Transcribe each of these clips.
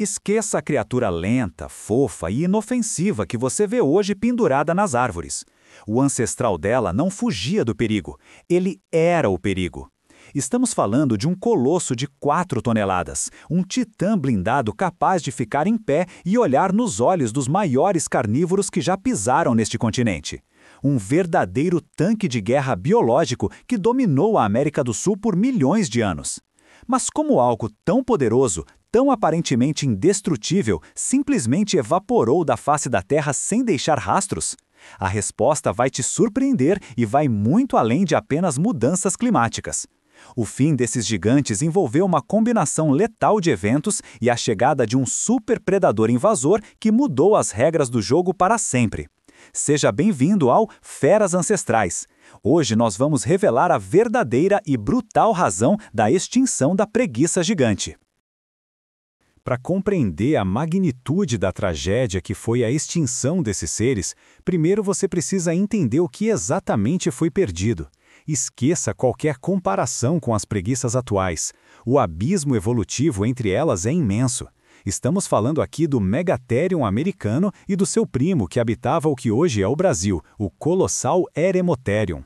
Esqueça a criatura lenta, fofa e inofensiva que você vê hoje pendurada nas árvores. O ancestral dela não fugia do perigo, ele era o perigo. Estamos falando de um colosso de 4 toneladas, um titã blindado capaz de ficar em pé e olhar nos olhos dos maiores carnívoros que já pisaram neste continente. Um verdadeiro tanque de guerra biológico que dominou a América do Sul por milhões de anos. Mas como algo tão poderoso, tão aparentemente indestrutível, simplesmente evaporou da face da Terra sem deixar rastros? A resposta vai te surpreender e vai muito além de apenas mudanças climáticas. O fim desses gigantes envolveu uma combinação letal de eventos e a chegada de um superpredador invasor que mudou as regras do jogo para sempre. Seja bem-vindo ao Feras Ancestrais. Hoje nós vamos revelar a verdadeira e brutal razão da extinção da preguiça gigante. Para compreender a magnitude da tragédia que foi a extinção desses seres, primeiro você precisa entender o que exatamente foi perdido. Esqueça qualquer comparação com as preguiças atuais. O abismo evolutivo entre elas é imenso. Estamos falando aqui do Megatherium americano e do seu primo que habitava o que hoje é o Brasil, o colossal Eremotherium.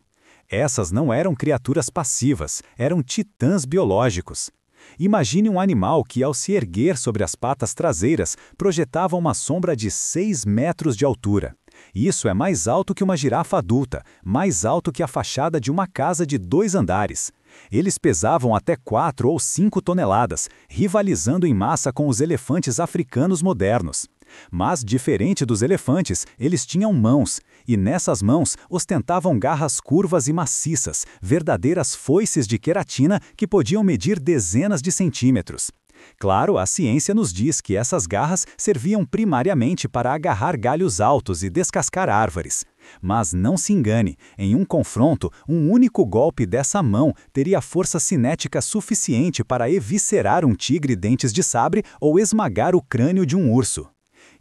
Essas não eram criaturas passivas, eram titãs biológicos. Imagine um animal que, ao se erguer sobre as patas traseiras, projetava uma sombra de 6 metros de altura. Isso é mais alto que uma girafa adulta, mais alto que a fachada de uma casa de 2 andares. Eles pesavam até 4 ou 5 toneladas, rivalizando em massa com os elefantes africanos modernos. Mas, diferente dos elefantes, eles tinham mãos, e nessas mãos ostentavam garras curvas e maciças, verdadeiras foices de queratina que podiam medir dezenas de centímetros. Claro, a ciência nos diz que essas garras serviam primariamente para agarrar galhos altos e descascar árvores. Mas não se engane, em um confronto, um único golpe dessa mão teria força cinética suficiente para eviscerar um tigre dentes de sabre ou esmagar o crânio de um urso.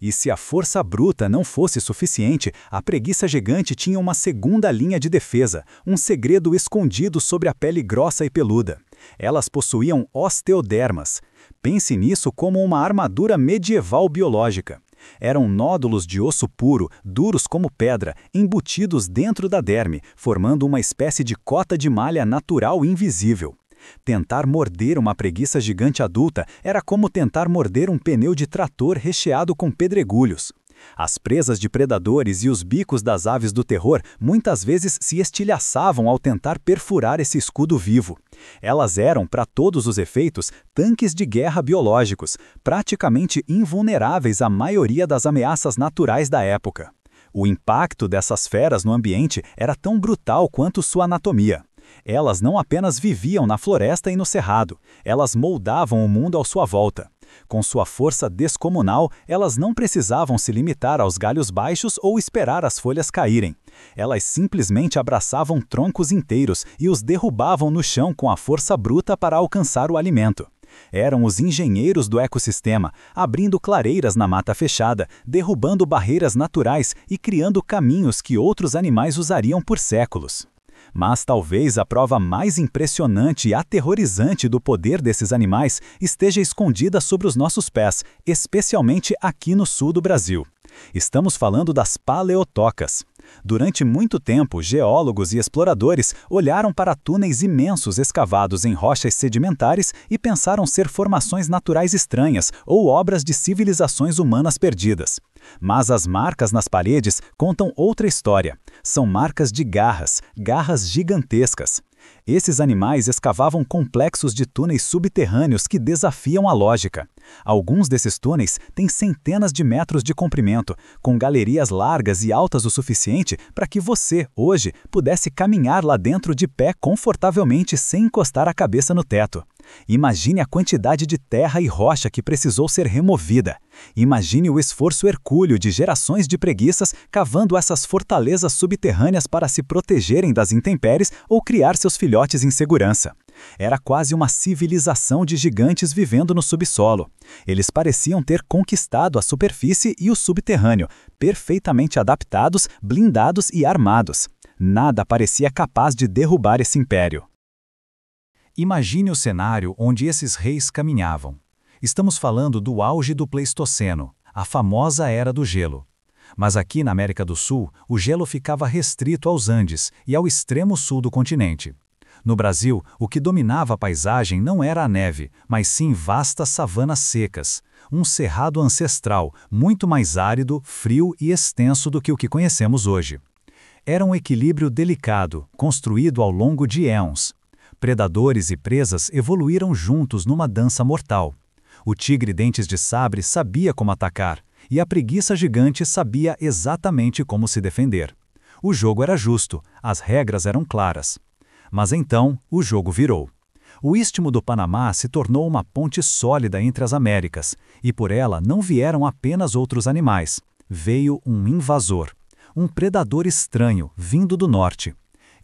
E se a força bruta não fosse suficiente, a preguiça gigante tinha uma segunda linha de defesa, um segredo escondido sobre a pele grossa e peluda. Elas possuíam osteodermas. Pense nisso como uma armadura medieval biológica. Eram nódulos de osso puro, duros como pedra, embutidos dentro da derme, formando uma espécie de cota de malha natural invisível. Tentar morder uma preguiça gigante adulta era como tentar morder um pneu de trator recheado com pedregulhos. As presas de predadores e os bicos das aves do terror muitas vezes se estilhaçavam ao tentar perfurar esse escudo vivo. Elas eram, para todos os efeitos, tanques de guerra biológicos, praticamente invulneráveis à maioria das ameaças naturais da época. O impacto dessas feras no ambiente era tão brutal quanto sua anatomia. Elas não apenas viviam na floresta e no cerrado, elas moldavam o mundo à sua volta. Com sua força descomunal, elas não precisavam se limitar aos galhos baixos ou esperar as folhas caírem. Elas simplesmente abraçavam troncos inteiros e os derrubavam no chão com a força bruta para alcançar o alimento. Eram os engenheiros do ecossistema, abrindo clareiras na mata fechada, derrubando barreiras naturais e criando caminhos que outros animais usariam por séculos. Mas talvez a prova mais impressionante e aterrorizante do poder desses animais esteja escondida sobre os nossos pés, especialmente aqui no sul do Brasil. Estamos falando das paleotocas. Durante muito tempo, geólogos e exploradores olharam para túneis imensos escavados em rochas sedimentares e pensaram ser formações naturais estranhas ou obras de civilizações humanas perdidas. Mas as marcas nas paredes contam outra história. São marcas de garras, garras gigantescas. Esses animais escavavam complexos de túneis subterrâneos que desafiam a lógica. Alguns desses túneis têm centenas de metros de comprimento, com galerias largas e altas o suficiente para que você, hoje, pudesse caminhar lá dentro de pé confortavelmente sem encostar a cabeça no teto. Imagine a quantidade de terra e rocha que precisou ser removida. Imagine o esforço hercúleo de gerações de preguiças cavando essas fortalezas subterrâneas para se protegerem das intempéries ou criar seus filhotes em segurança. Era quase uma civilização de gigantes vivendo no subsolo. Eles pareciam ter conquistado a superfície e o subterrâneo, perfeitamente adaptados, blindados e armados. Nada parecia capaz de derrubar esse império. Imagine o cenário onde esses reis caminhavam. Estamos falando do auge do Pleistoceno, a famosa Era do Gelo. Mas aqui na América do Sul, o gelo ficava restrito aos Andes e ao extremo sul do continente. No Brasil, o que dominava a paisagem não era a neve, mas sim vastas savanas secas, um cerrado ancestral, muito mais árido, frio e extenso do que o que conhecemos hoje. Era um equilíbrio delicado, construído ao longo de éons. Predadores e presas evoluíram juntos numa dança mortal. O tigre dentes de sabre sabia como atacar, e a preguiça gigante sabia exatamente como se defender. O jogo era justo, as regras eram claras. Mas então, o jogo virou. O Istmo do Panamá se tornou uma ponte sólida entre as Américas, e por ela não vieram apenas outros animais. Veio um invasor. Um predador estranho, vindo do norte.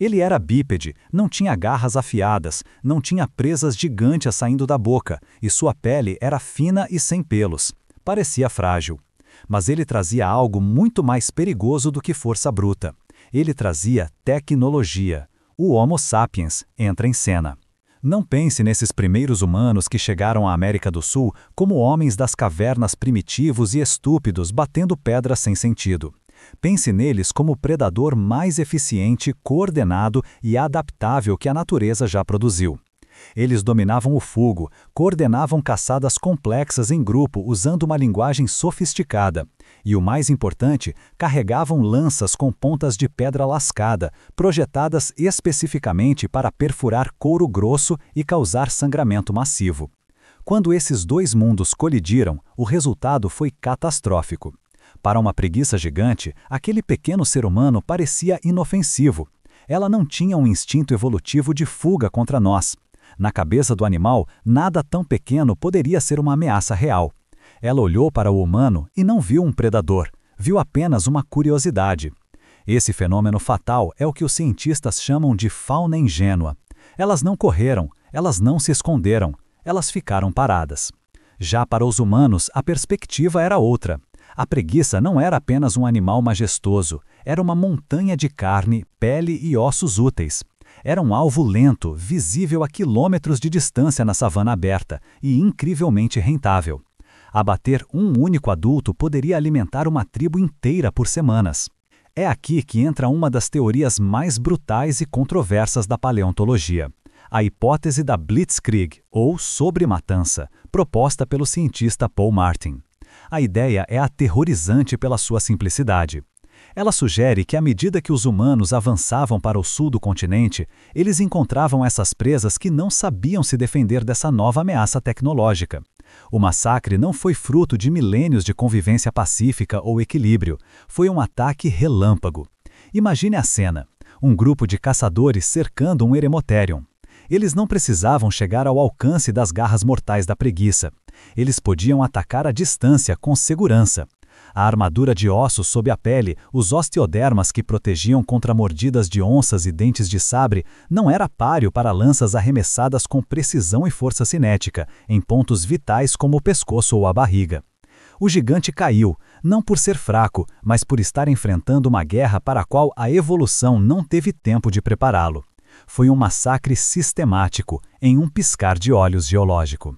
Ele era bípede, não tinha garras afiadas, não tinha presas gigantes saindo da boca, e sua pele era fina e sem pelos. Parecia frágil. Mas ele trazia algo muito mais perigoso do que força bruta. Ele trazia tecnologia. O Homo sapiens entra em cena. Não pense nesses primeiros humanos que chegaram à América do Sul como homens das cavernas primitivos e estúpidos batendo pedra sem sentido. Pense neles como o predador mais eficiente, coordenado e adaptável que a natureza já produziu. Eles dominavam o fogo, coordenavam caçadas complexas em grupo usando uma linguagem sofisticada. E o mais importante, carregavam lanças com pontas de pedra lascada, projetadas especificamente para perfurar couro grosso e causar sangramento massivo. Quando esses dois mundos colidiram, o resultado foi catastrófico. Para uma preguiça gigante, aquele pequeno ser humano parecia inofensivo. Ela não tinha um instinto evolutivo de fuga contra nós. Na cabeça do animal, nada tão pequeno poderia ser uma ameaça real. Ela olhou para o humano e não viu um predador, viu apenas uma curiosidade. Esse fenômeno fatal é o que os cientistas chamam de fauna ingênua. Elas não correram, elas não se esconderam, elas ficaram paradas. Já para os humanos, a perspectiva era outra. A preguiça não era apenas um animal majestoso, era uma montanha de carne, pele e ossos úteis. Era um alvo lento, visível a quilômetros de distância na savana aberta e incrivelmente rentável. Abater um único adulto poderia alimentar uma tribo inteira por semanas. É aqui que entra uma das teorias mais brutais e controversas da paleontologia, a hipótese da Blitzkrieg, ou sobrematança, proposta pelo cientista Paul Martin. A ideia é aterrorizante pela sua simplicidade. Ela sugere que à medida que os humanos avançavam para o sul do continente, eles encontravam essas presas que não sabiam se defender dessa nova ameaça tecnológica. O massacre não foi fruto de milênios de convivência pacífica ou equilíbrio, foi um ataque relâmpago. Imagine a cena, um grupo de caçadores cercando um Eremotherium. Eles não precisavam chegar ao alcance das garras mortais da preguiça. Eles podiam atacar à distância com segurança. A armadura de ossos sob a pele, os osteodermas que protegiam contra mordidas de onças e dentes de sabre, não era páreo para lanças arremessadas com precisão e força cinética, em pontos vitais como o pescoço ou a barriga. O gigante caiu, não por ser fraco, mas por estar enfrentando uma guerra para a qual a evolução não teve tempo de prepará-lo. Foi um massacre sistemático, em um piscar de olhos geológico.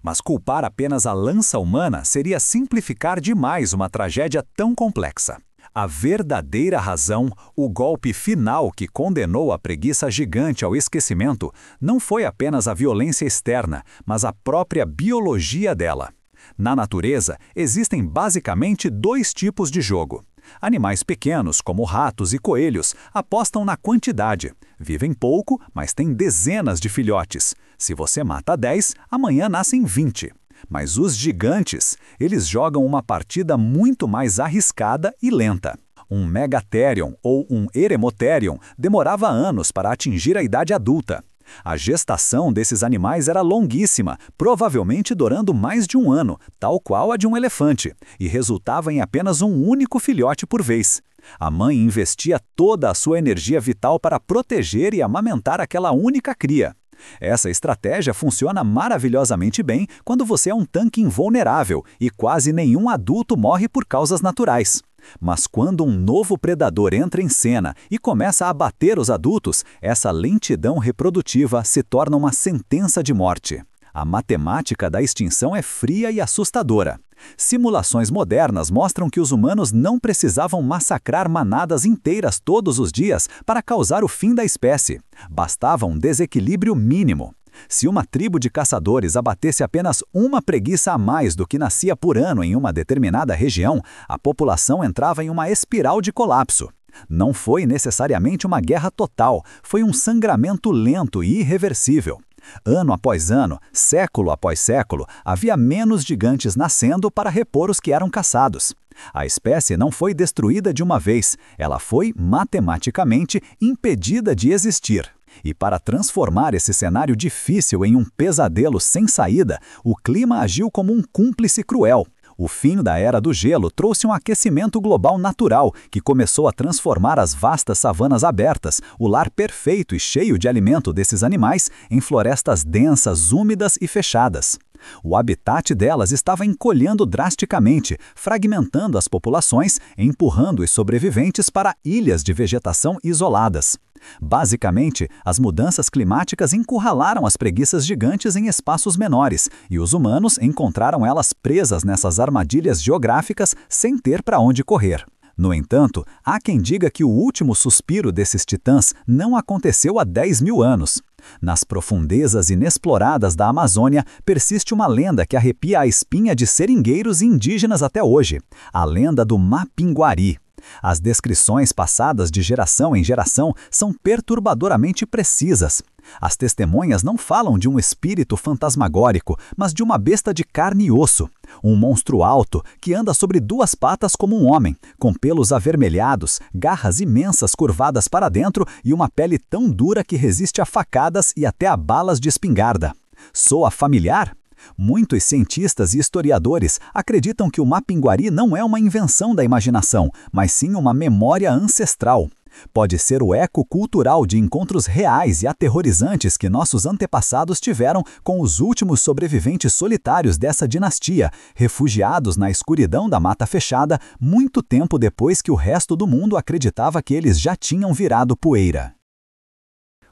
Mas culpar apenas a lança humana seria simplificar demais uma tragédia tão complexa. A verdadeira razão, o golpe final que condenou a preguiça gigante ao esquecimento, não foi apenas a violência externa, mas a própria biologia dela. Na natureza, existem basicamente dois tipos de jogo. Animais pequenos, como ratos e coelhos, apostam na quantidade. Vivem pouco, mas têm dezenas de filhotes. Se você mata 10, amanhã nascem 20. Mas os gigantes, eles jogam uma partida muito mais arriscada e lenta. Um Megatherium ou um Eremotherium demorava anos para atingir a idade adulta. A gestação desses animais era longuíssima, provavelmente durando mais de um ano, tal qual a de um elefante, e resultava em apenas um único filhote por vez. A mãe investia toda a sua energia vital para proteger e amamentar aquela única cria. Essa estratégia funciona maravilhosamente bem quando você é um tanque invulnerável e quase nenhum adulto morre por causas naturais. Mas quando um novo predador entra em cena e começa a abater os adultos, essa lentidão reprodutiva se torna uma sentença de morte. A matemática da extinção é fria e assustadora. Simulações modernas mostram que os humanos não precisavam massacrar manadas inteiras todos os dias para causar o fim da espécie. Bastava um desequilíbrio mínimo. Se uma tribo de caçadores abatesse apenas uma preguiça a mais do que nascia por ano em uma determinada região, a população entrava em uma espiral de colapso. Não foi necessariamente uma guerra total, foi um sangramento lento e irreversível. Ano após ano, século após século, havia menos gigantes nascendo para repor os que eram caçados. A espécie não foi destruída de uma vez, ela foi, matematicamente, impedida de existir. E para transformar esse cenário difícil em um pesadelo sem saída, o clima agiu como um cúmplice cruel. O fim da Era do Gelo trouxe um aquecimento global natural que começou a transformar as vastas savanas abertas, o lar perfeito e cheio de alimento desses animais, em florestas densas, úmidas e fechadas. O habitat delas estava encolhendo drasticamente, fragmentando as populações, empurrando os sobreviventes para ilhas de vegetação isoladas. Basicamente, as mudanças climáticas encurralaram as preguiças gigantes em espaços menores, e os humanos encontraram elas presas nessas armadilhas geográficas sem ter para onde correr. No entanto, há quem diga que o último suspiro desses titãs não aconteceu há 10.000 anos. Nas profundezas inexploradas da Amazônia, persiste uma lenda que arrepia a espinha de seringueiros e indígenas até hoje, a lenda do Mapinguari. As descrições passadas de geração em geração são perturbadoramente precisas. As testemunhas não falam de um espírito fantasmagórico, mas de uma besta de carne e osso. Um monstro alto, que anda sobre duas patas como um homem, com pelos avermelhados, garras imensas curvadas para dentro e uma pele tão dura que resiste a facadas e até a balas de espingarda. Soa familiar? Muitos cientistas e historiadores acreditam que o Mapinguari não é uma invenção da imaginação, mas sim uma memória ancestral. Pode ser o eco cultural de encontros reais e aterrorizantes que nossos antepassados tiveram com os últimos sobreviventes solitários dessa dinastia, refugiados na escuridão da mata fechada, muito tempo depois que o resto do mundo acreditava que eles já tinham virado poeira.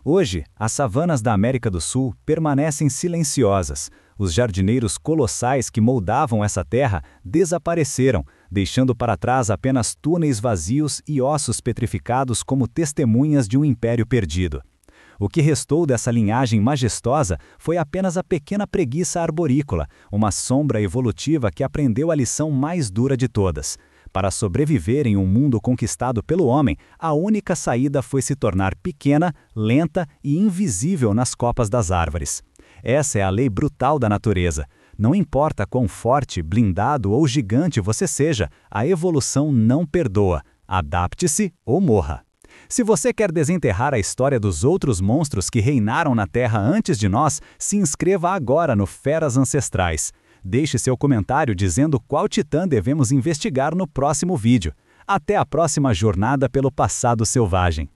Hoje, as savanas da América do Sul permanecem silenciosas. Os jardineiros colossais que moldavam essa terra desapareceram, deixando para trás apenas túneis vazios e ossos petrificados como testemunhas de um império perdido. O que restou dessa linhagem majestosa foi apenas a pequena preguiça arborícola, uma sombra evolutiva que aprendeu a lição mais dura de todas. Para sobreviver em um mundo conquistado pelo homem, a única saída foi se tornar pequena, lenta e invisível nas copas das árvores. Essa é a lei brutal da natureza. Não importa quão forte, blindado ou gigante você seja, a evolução não perdoa. Adapte-se ou morra. Se você quer desenterrar a história dos outros monstros que reinaram na Terra antes de nós, se inscreva agora no Feras Ancestrais. Deixe seu comentário dizendo qual titã devemos investigar no próximo vídeo. Até a próxima jornada pelo passado selvagem.